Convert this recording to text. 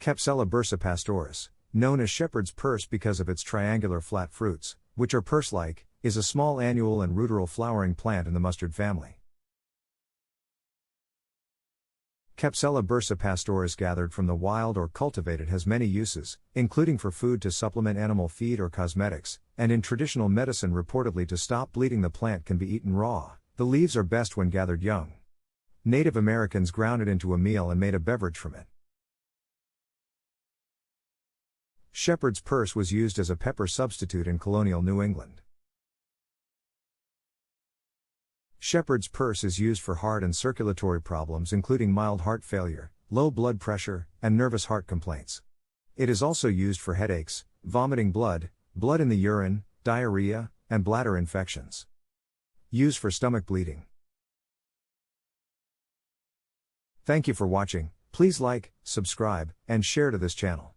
Capsella bursa-pastoris, known as shepherd's purse because of its triangular flat fruits, which are purse-like, is a small annual and ruderal flowering plant in the mustard family. Capsella bursa-pastoris gathered from the wild or cultivated has many uses, including for food to supplement animal feed or cosmetics, and in traditional medicine reportedly to stop bleeding. The plant can be eaten raw. The leaves are best when gathered young. Native Americans ground it into a meal and made a beverage from it. Shepherd's purse was used as a pepper substitute in colonial New England. Shepherd's purse is used for heart and circulatory problems including mild heart failure, low blood pressure, and nervous heart complaints. It is also used for headaches, vomiting blood, blood in the urine, diarrhea, and bladder infections. Used for stomach bleeding. Thank you for watching. Please like, subscribe, and share to this channel.